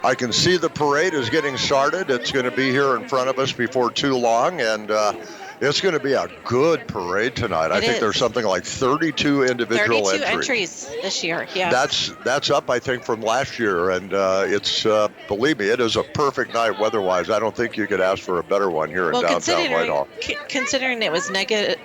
I can see the parade is getting started. It's going to be here in front of us before too long, and it's going to be a good parade tonight. I think there's something like 32 individual 32 entries this year, yes. That's up, I think, from last year, and it's, believe me, it is a perfect night weather-wise. I don't think you could ask for a better one here in downtown Whitehall. Considering it was negative,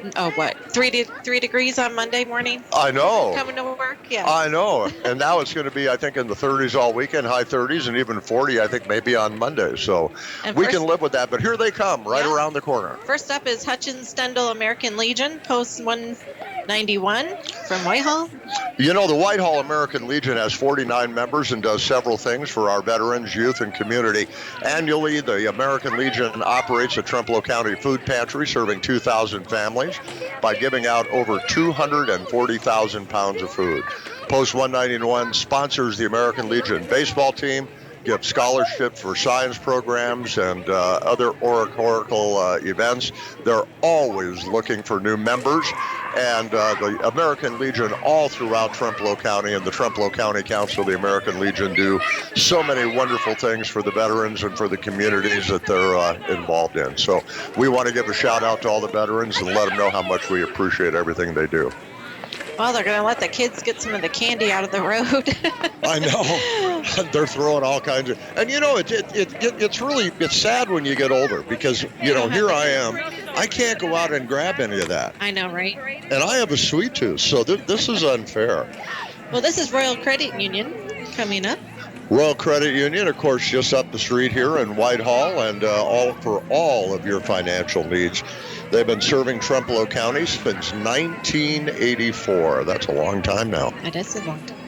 3 degrees on Monday morning? I know. Coming to work, yeah. I know, and now it's going to be, I think, in the 30s all weekend, high 30s, and even 40, I think, maybe on Monday. So we can live with that, but here they come right around the corner. First up is Hutchins Stendal American Legion, post 191 from Whitehall. You know, the Whitehall American Legion has 49 members and does several things for our veterans, youth, and community. Annually, the American Legion operates a Trempealeau County food pantry serving 2,000 families by giving out over 240,000 pounds of food. Post 191 sponsors the American Legion baseball team, gives scholarships for science programs and other oratorical events. They're always looking for new members. And the American Legion all throughout Trempealeau County and the Trempealeau County Council of the American Legion do so many wonderful things for the veterans and for the communities that they're involved in. So we want to give a shout out to all the veterans and let them know how much we appreciate everything they do. Well, they're going to let the kids get some of the candy out of the road. I know. They're throwing all kinds of... And, you know, it's sad when you get older because, you know, here I am. I can't go out and grab any of that. I know, right? And I have a sweet tooth, so this is unfair. Well, this is Royal Credit Union coming up. Royal Credit Union, of course, just up the street here in Whitehall, and for all of your financial needs. They've been serving Trempealeau County since 1984. That's a long time now. That is a long time.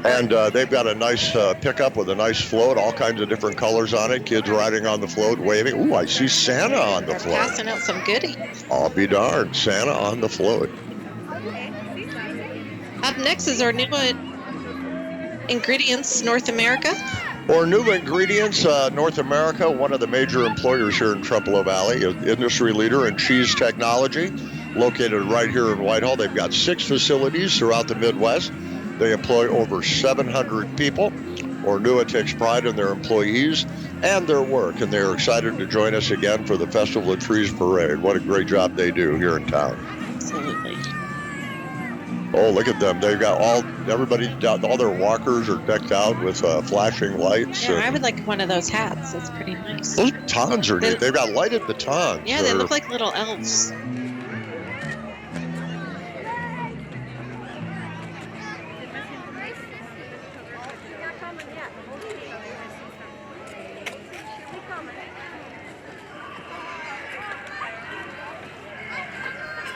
And they've got a nice pickup with a nice float, all kinds of different colors on it. Kids riding on the float, waving. Ooh, I see Santa on the float. Passing out some goodies. I'll be darned. Santa on the float. Up next is our new Ingredients North America. Or New Ingredients North America, one of the major employers here in Trempealeau Valley, an industry leader in cheese technology, located right here in Whitehall. They've got 6 facilities throughout the Midwest. They employ over 700 people. Ornua takes pride in their employees and their work, and they're excited to join us again for the Festival of Trees Parade. What a great job they do here in town. Absolutely. Oh, look at them. They've got all their walkers are decked out with flashing lights. Yeah, I would like one of those hats. That's pretty nice. Those batons are neat. They've got lighted batons. Yeah, they look like little elves.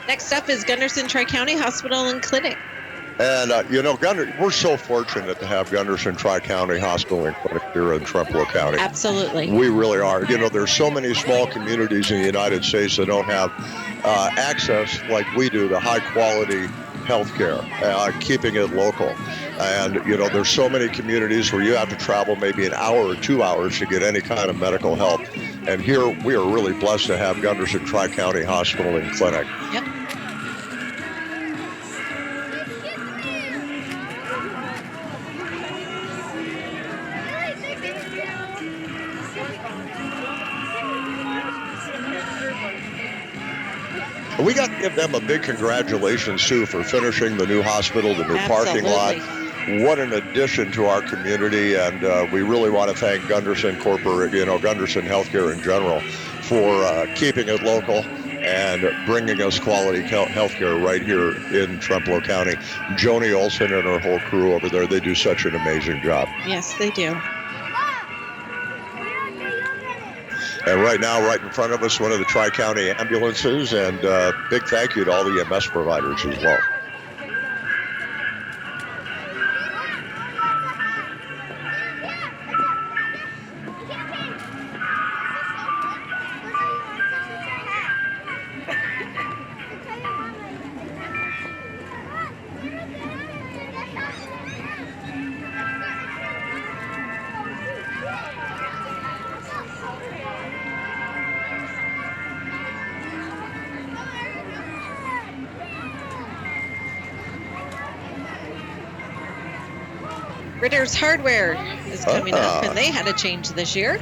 Next up is Gunderson Tri-County Hospital and Clinic. And, you know, we're so fortunate to have Gunderson Tri-County Hospital and Clinic here in Trempealeau County. Absolutely. We really are. You know, there's so many small communities in the United States that don't have access like we do to high-quality health care, keeping it local. And, you know, there's so many communities where you have to travel maybe an hour or 2 hours to get any kind of medical help. And here we are really blessed to have Gunderson Tri-County Hospital and Clinic. Yep. We got to give them a big congratulations, too, for finishing the new hospital, the new parking lot. What an addition to our community, and we really want to thank Gunderson Gunderson Healthcare in general for keeping it local and bringing us quality healthcare right here in Trempealeau County. Joni Olson and her whole crew over there, they do such an amazing job. Yes, they do. And right now, right in front of us, one of the Tri-County ambulances, and big thank you to all the EMS providers as well. Ritter's Hardware is coming up, and they had a change this year.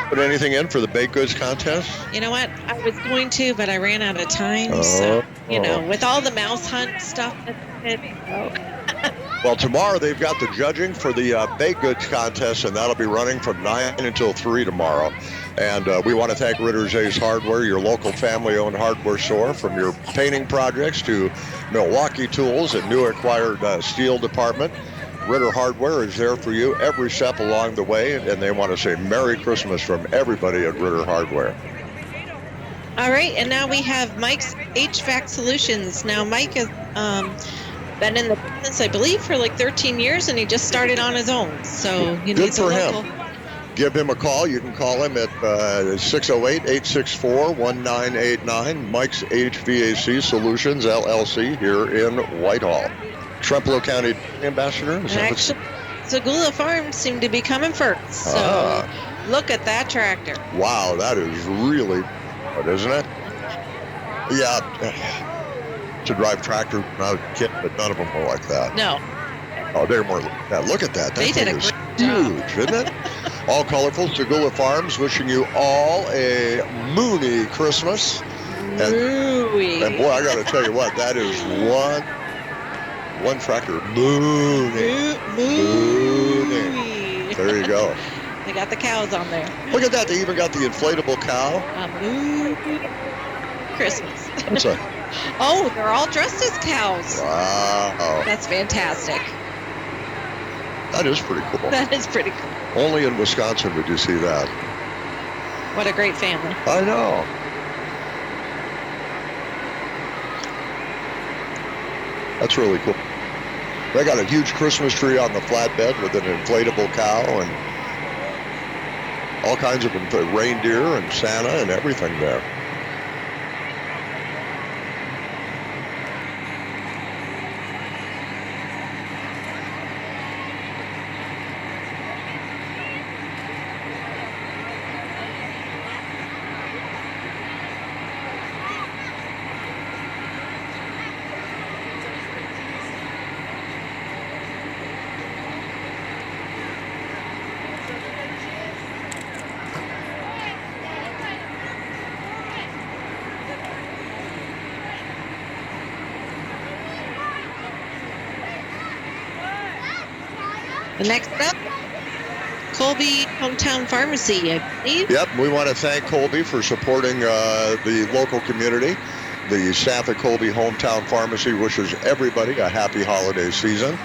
Put anything in for the baked goods contest? You know what? I was going to, but I ran out of time. So, with all the mouse hunt stuff. Well, tomorrow they've got the judging for the baked goods contest, and that'll be running from 9 until 3 tomorrow. And we want to thank Ritter's Ace Hardware, your local family-owned hardware store, from your painting projects to Milwaukee Tools and new acquired steel department. Ritter Hardware is there for you every step along the way, and they want to say Merry Christmas from everybody at Ritter Hardware. All right, and now we have Mike's HVAC Solutions. Now, Mike has been in the business, I believe, for like 13 years, and he just started on his own. So good for him. Give him a call. You can call him at 608-864-1989. Mike's HVAC Solutions, LLC, here in Whitehall. Trempealeau County Ambassador. Actually, Segula Farms seem to be coming first. So look at that tractor. Wow, that is really good, isn't it? Yeah. To drive tractor when I was a kid, but none of them were like that. No. Oh, they're more like that. Look at that. That they thing did a is great huge, job. isn't it? All colorful. Segula Farms wishing you all a moony Christmas. And boy, I got to tell you what, that is one tractor. Moony. There you go. They got the cows on there. Look at that. They even got the inflatable cow. Christmas. What's that? Oh, they're all dressed as cows. Wow. That's fantastic. That is pretty cool. That is pretty cool. Only in Wisconsin would you see that. What a great family. I know. That's really cool. They got a huge Christmas tree on the flatbed with an inflatable cow and all kinds of reindeer and Santa and everything there. Next up, Colby Hometown Pharmacy, I believe. Yep, we want to thank Colby for supporting the local community. The staff at Colby Hometown Pharmacy wishes everybody a happy holiday season.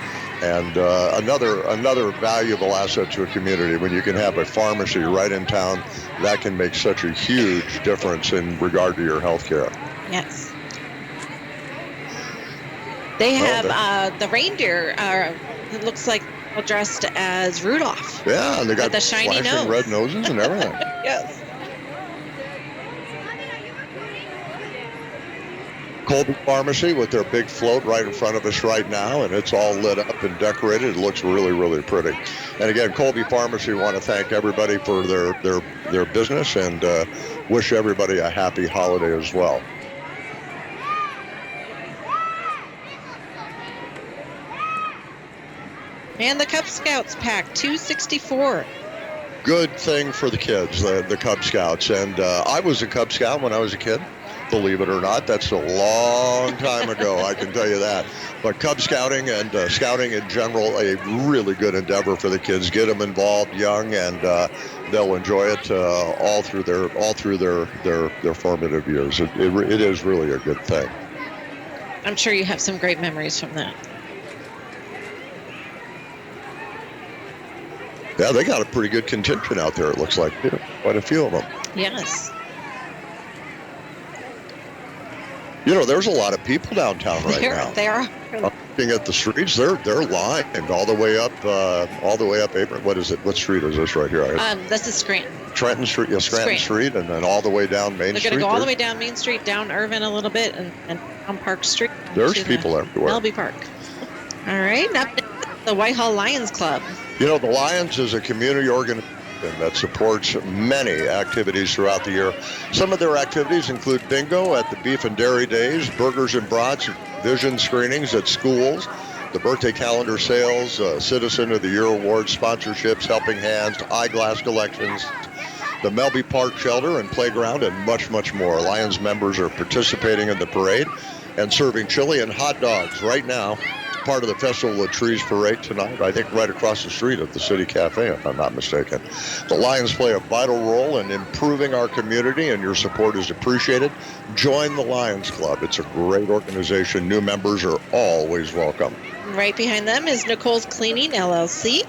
And another valuable asset to a community. When you can have a pharmacy right in town, that can make such a huge difference in regard to your health care. Yes. They have the reindeer, it looks like dressed as Rudolph. Yeah, and they got the shiny nose. Red noses and everything. Yes. Colby Pharmacy with their big float right in front of us right now, and it's all lit up and decorated. It looks really, really pretty. And again, Colby Pharmacy want to thank everybody for their business and wish everybody a happy holiday as well. And the Cub Scouts pack, 264. Good thing for the kids, the Cub Scouts. And I was a Cub Scout when I was a kid. Believe it or not, that's a long time ago, I can tell you that. But Cub Scouting and scouting in general, a really good endeavor for the kids. Get them involved young, and they'll enjoy it all through their formative years. It is really a good thing. I'm sure you have some great memories from that. Yeah, they got a pretty good contingent out there, it looks like. Quite a few of them. Yes. You know, there's a lot of people downtown right now. They are. Looking at the streets, they're lined all the way up. What is it? What street is this right here? This is Scranton. Trenton Street, yeah, Scranton Street, and then all the way down Main Street. They're going to go all the way down Main Street, down Irvin a little bit, and down Park Street. There's people everywhere. Melby Park. All right, now the Whitehall Lions Club. You know, the Lions is a community organization that supports many activities throughout the year. Some of their activities include bingo at the Beef and Dairy Days, burgers and brats, vision screenings at schools, the birthday calendar sales, Citizen of the Year awards, sponsorships, helping hands, eyeglass collections, the Melby Park Shelter and Playground, and much, much more. Lions members are participating in the parade and serving chili and hot dogs right now. Part of the Festival of Trees parade tonight, I think right across the street at the City Cafe, if I'm not mistaken. The Lions play a vital role in improving our community, and your support is appreciated. Join the Lions Club. It's a great organization. New members are always welcome. Right behind them is Nicole's Cleaning, LLC.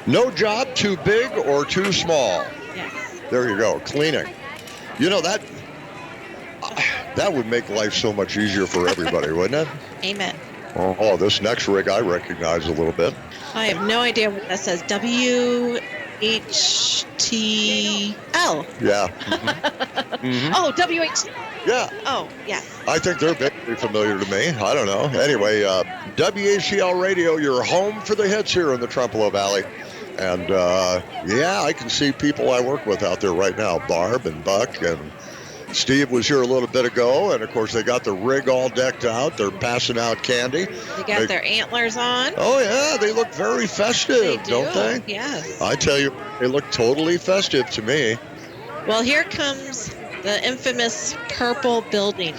No job too big or too small. Yes. There you go, cleaning. You know, that would make life so much easier for everybody, wouldn't it? Amen. Oh, this next rig I recognize a little bit. I have no idea what that says. WHTL. Yeah. Mm-hmm. Oh, WHTL. Yeah. Oh, yes. I think they're very familiar to me. I don't know. Anyway, WHTL Radio, your home for the hits here in the Trempealeau Valley. And, yeah, I can see people I work with out there right now, Barb and Buck, and Steve was here a little bit ago. And, of course, they got the rig all decked out. They're passing out candy. They got their antlers on. Oh, yeah, they look very festive, don't they? Yes. I tell you, they look totally festive to me. Well, here comes the infamous purple building.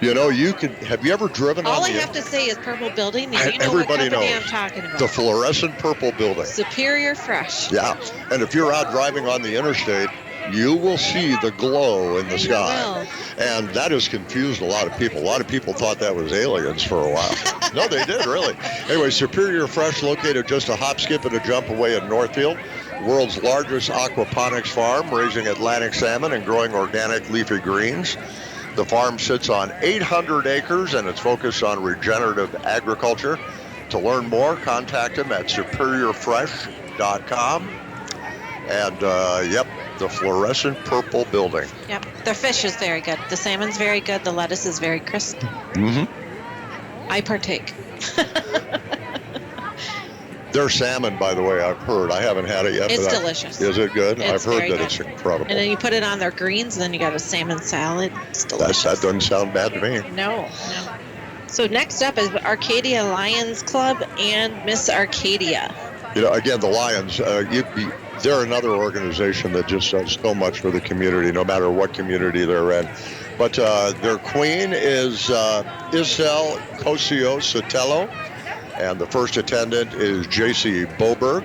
You know, have you ever driven on All I have to say is purple building, and you know everybody what company knows I'm talking about. the fluorescent purple building. Superior Fresh. Yeah, and if you're out driving on the interstate, you will see the glow in the sky. And that has confused a lot of people. A lot of people thought that was aliens for a while. No, they did, really. Anyway, Superior Fresh, located just a hop, skip, and a jump away in Northfield. World's largest aquaponics farm, raising Atlantic salmon and growing organic leafy greens. The farm sits on 800 acres, and it's focused on regenerative agriculture. To learn more, contact them at superiorfresh.com. And, yep, the fluorescent purple building. Yep, their fish is very good. The salmon's very good. The lettuce is very crisp. Mm-hmm. I partake. Their salmon, by the way, I've heard. I haven't had it yet. It's delicious. Is it good? It's I've heard that good. it's incredible. And then you put it on their greens, and then you got a salmon salad. It's delicious. That doesn't sound bad to me. No. So next up is Arcadia Lions Club and Miss Arcadia. You know, again, the Lions, they're another organization that just does so much for the community, no matter what community they're in. But their queen is Isel Cosio Sotelo, and the first attendant is J.C. Boberg.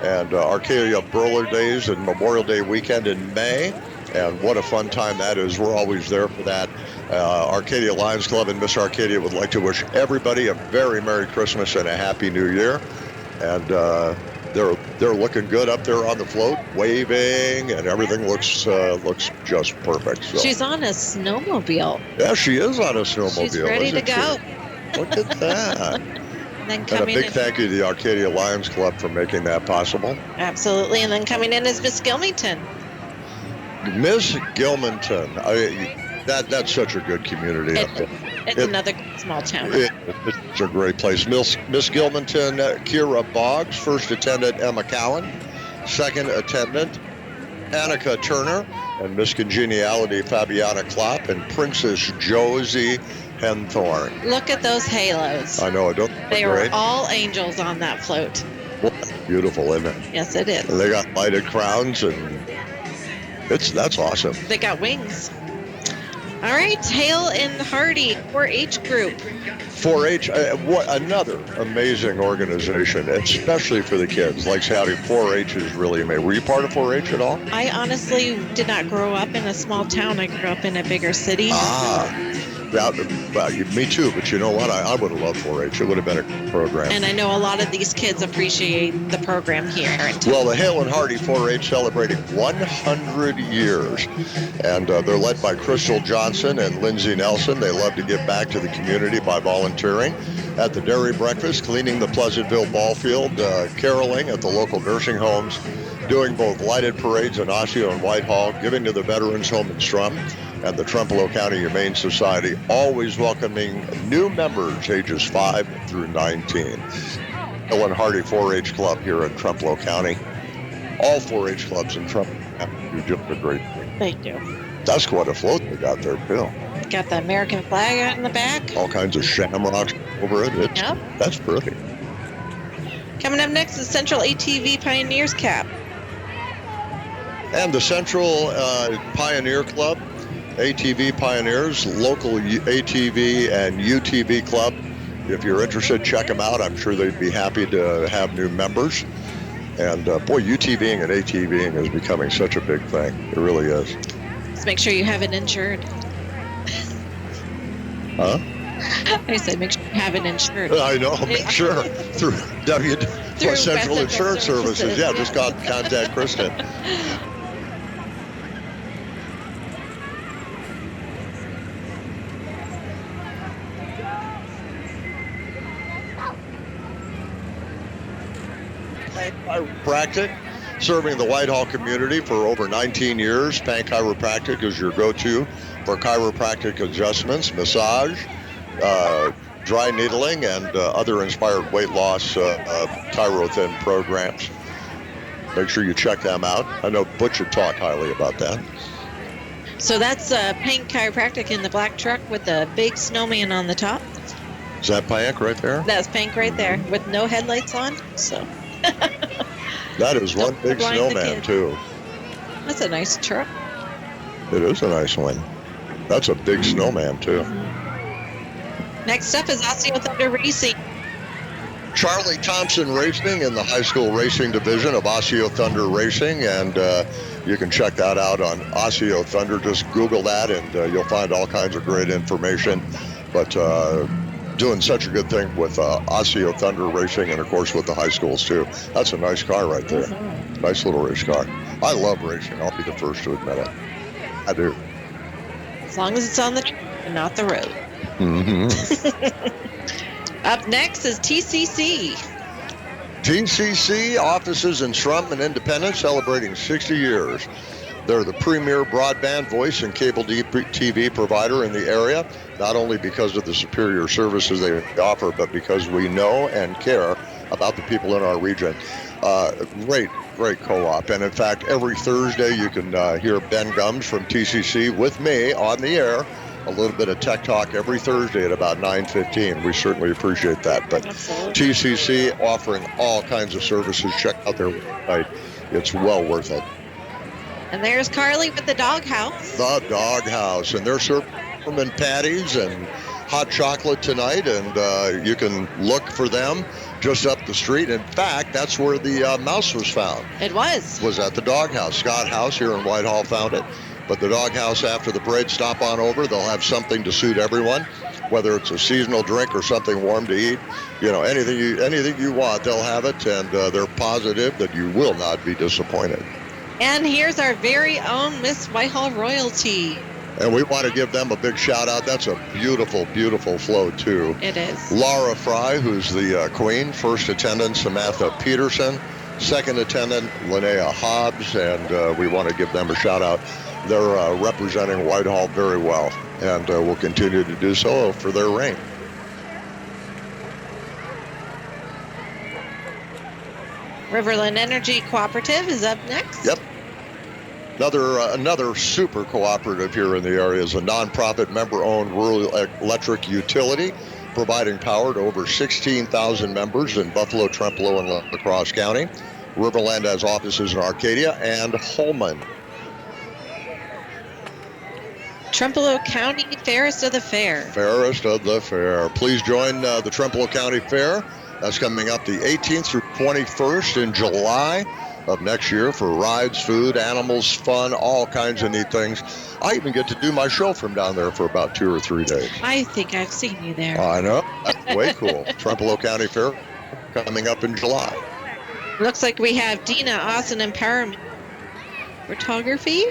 And Arcadia Broiler Days and Memorial Day weekend in May. And what a fun time that is. We're always there for that. Arcadia Lions Club and Miss Arcadia would like to wish everybody a very Merry Christmas and a Happy New Year. And they're looking good up there on the float, waving, and everything looks just perfect. So. She's on a snowmobile. Yeah, she is on a snowmobile. She's ready to go. Look at that. And a big thank you to the Arcadia Lions Club for making that possible. Absolutely. And then coming in is Miss Gilmington. Miss Gilmington. That's such a good community up there. It's another small town. It's a great place. Miss Gilmington, Kira Boggs, first attendant Emma Cowan, second attendant Annika Turner, and Miss Congeniality Fabiana Klopp, and Princess Josie Henthorn. Look at those halos. I know, they were all angels on that float. Well, beautiful, isn't it? Yes, it is. And they got lighted crowns, and that's awesome. They got wings. All right, Hale and Hardy, 4-H group. 4-H, what another amazing organization, especially for the kids. Like Howdy, 4-H is really amazing. Were you part of 4-H at all? I honestly did not grow up in a small town. I grew up in a bigger city. Yeah, well, me too, but you know what? I would have loved 4-H. It would have been a program. And I know a lot of these kids appreciate the program here. Well, the Hale and Hardy 4-H celebrating 100 years. And they're led by Crystal Johnson and Lindsay Nelson. They love to give back to the community by volunteering at the dairy breakfast, cleaning the Pleasantville ball field, caroling at the local nursing homes, doing both lighted parades in Osseo and Whitehall, giving to the Veterans Home in Strum, and the Trempealeau County Humane Society, always welcoming new members ages 5 through 19. Hale and Hardy 4-H Club here in Trempealeau County. All 4-H clubs in Trempealeau County do just a great thing. They do. That's quite a float they got there, Bill. Got the American flag out in the back. All kinds of shamrocks over it. Yep. That's pretty. Coming up next is Central ATV Pioneers Cap. And the Central Pioneer Club, ATV Pioneers, local ATV and UTV club. If you're interested, check them out. I'm sure they'd be happy to have new members. And boy, UTVing and ATVing is becoming such a big thing. It really is. Just make sure you have it insured. Huh? I said make sure you have it insured. I know, make sure. Through Central Insurance Services. Yeah, just contact Christin. Chiropractic, serving the Whitehall community for over 19 years. Pank Chiropractic is your go-to for chiropractic adjustments, massage, dry needling, and other inspired weight loss chirothin programs. Make sure you check them out. I know Butch would talk highly about that. So that's Pank Chiropractic in the black truck with the big snowman on the top. Is that Pank right there? That's Pank right there with no headlights on. So that is one big snowman too. That's a nice truck. It is a nice one. That's a big snowman too. Next up is Osseo Thunder Racing. Charlie Thompson Racing in the high school racing division of Osseo Thunder Racing, and you can check that out on Osseo Thunder. Just Google that and you'll find all kinds of great information. But doing such a good thing with Osseo Thunder Racing, and of course with the high schools too. That's a nice car right there. Nice little race car. I love racing. I'll be the first to admit it. I do. As long as it's on the track and not the road. Up next is TCC. TCC offices in Strum and Independence, celebrating 60 years. They're the premier broadband, voice, and cable TV provider in the area, not only because of the superior services they offer, but because we know and care about the people in our region. Great co-op. And in fact, every Thursday you can hear Ben Gums from TCC with me on the air. A little bit of tech talk every Thursday at about 9:15. We certainly appreciate that. But Absolutely. TCC offering all kinds of services. Check out their website. It's well worth it. And there's Carly with the Doghouse. The Doghouse. And they're serving patties and hot chocolate tonight. And you can look for them just up the street. In fact, that's where the mouse was found. It was at the Doghouse. Scott House here in Whitehall found it. But the Doghouse, after the parade, stop on over. They'll have something to suit everyone, whether it's a seasonal drink or something warm to eat. You know, anything you want, they'll have it. And they're positive that you will not be disappointed. And here's our very own Miss Whitehall royalty. And we want to give them a big shout out. That's a beautiful, beautiful float too. It is. Laura Fry, who's the queen. First attendant, Samantha Peterson. Second attendant, Linnea Hobbs. And we want to give them a shout out. They're representing Whitehall very well, and will continue to do so for their reign. Riverland Energy Cooperative is up next. Yep. Another super cooperative here in the area is a nonprofit member-owned rural electric utility, providing power to over 16,000 members in Buffalo, Trempealeau, and La Crosse County. Riverland has offices in Arcadia and Holman. Trempealeau County Fairest of the Fair. Fairest of the Fair. Please join the Trempealeau County Fair. That's coming up the 18th through 21st in July of next year for rides, food, animals, fun, all kinds of neat things. I even get to do my show from down there for about 2 or 3 days. I think I've seen you there. I know. That's way cool. Trempealeau County Fair coming up in July. Looks like we have Dina Austin Empowerment Photography.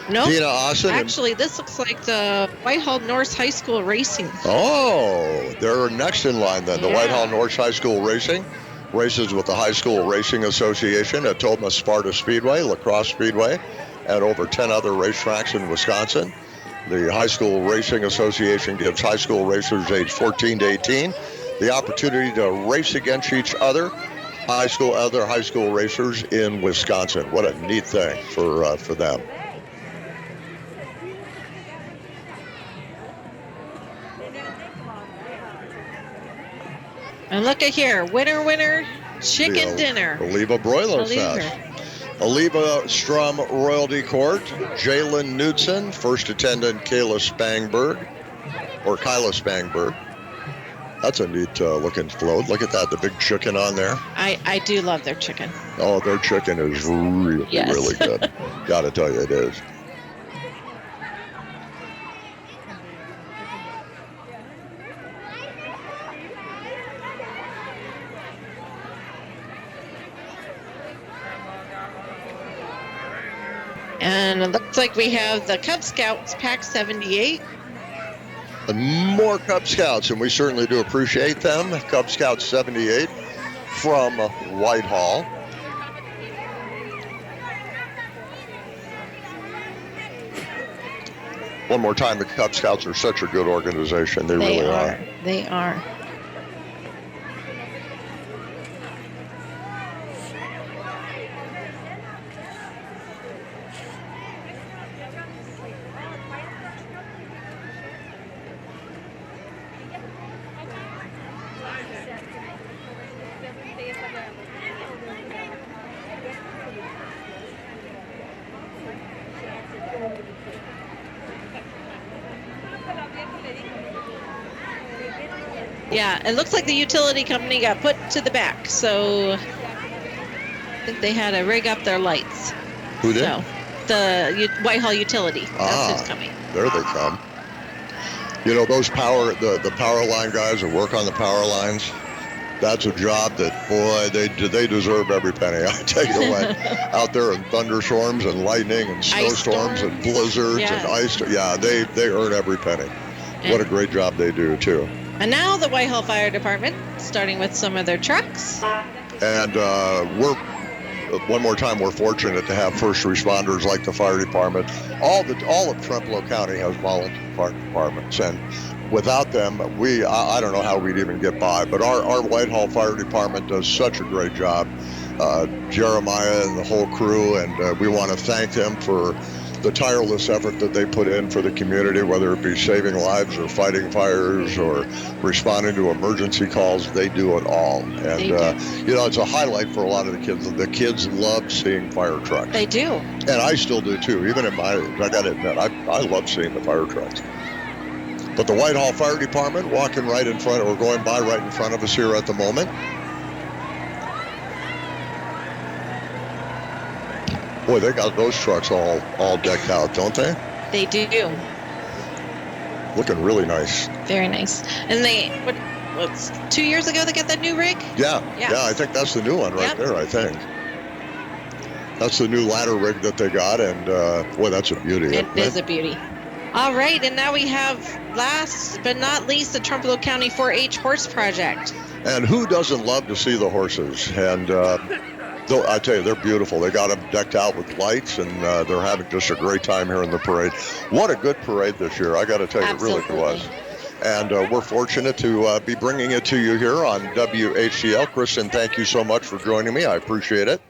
No, Dina Austin. Actually, this looks like the Whitehall North High School Racing. Oh, they're next in line then. The Whitehall North High School Racing races with the High School Racing Association at Toma Sparta Speedway, La Crosse Speedway, and over 10 other racetracks in Wisconsin. The High School Racing Association gives high school racers age 14 to 18 the opportunity to race against each other, other high school racers in Wisconsin. What a neat thing for them. And look at here, winner, chicken dinner. Oliva Broiler Oliva. Fest. Oliva Strum Royalty Court, Jalen Knudsen, first attendant Kyla Spangberg. That's a neat looking float. Look at that, the big chicken on there. I do love their chicken. Oh, their chicken is really, really good. Gotta tell you, it is. And it looks like we have the Cub Scouts Pack 78. And more Cub Scouts, and we certainly do appreciate them. Cub Scouts 78 from Whitehall. One more time, the Cub Scouts are such a good organization. They really are. They are. Yeah, it looks like the utility company got put to the back, so I think they had to rig up their lights. Who did? So, the Whitehall utility. That's who's coming. There they come. You know, those the power line guys that work on the power lines, that's a job that, boy, they deserve every penny. I tell you what, out there in thunderstorms and lightning and snowstorms and blizzards and ice, they earn every penny. What a great job they do, too. And now the Whitehall Fire Department, starting with some of their trucks. And one more time, we're fortunate to have first responders like the fire department. All of Trempealeau County has volunteer fire departments, and without them, I don't know how we'd even get by. But our Whitehall Fire Department does such a great job. Jeremiah and the whole crew, and we want to thank them for the tireless effort that they put in for the community, whether it be saving lives or fighting fires or responding to emergency calls. They do it all. And, you know, it's a highlight for a lot of the kids. The kids love seeing fire trucks. They do. And I still do, too. Even at my age, I got to admit, I love seeing the fire trucks. But the Whitehall Fire Department walking right in front, or going by right in front of us here at the moment. Boy, they got those trucks all decked out, don't they? They do. Looking really nice. Very nice. And what's 2 years ago they got that new rig? Yeah, I think that's the new one right there, I think. That's the new ladder rig that they got, and boy, that's a beauty. It is a beauty. All right, and now we have, last but not least, the Trempealeau County 4-H Horse Project. And who doesn't love to see the horses? And I tell you, they're beautiful. They got them decked out with lights, and they're having just a great time here in the parade. What a good parade this year, I got to tell you. Absolutely. It really was. And we're fortunate to be bringing it to you here on WHTL. Christin, thank you so much for joining me. I appreciate it.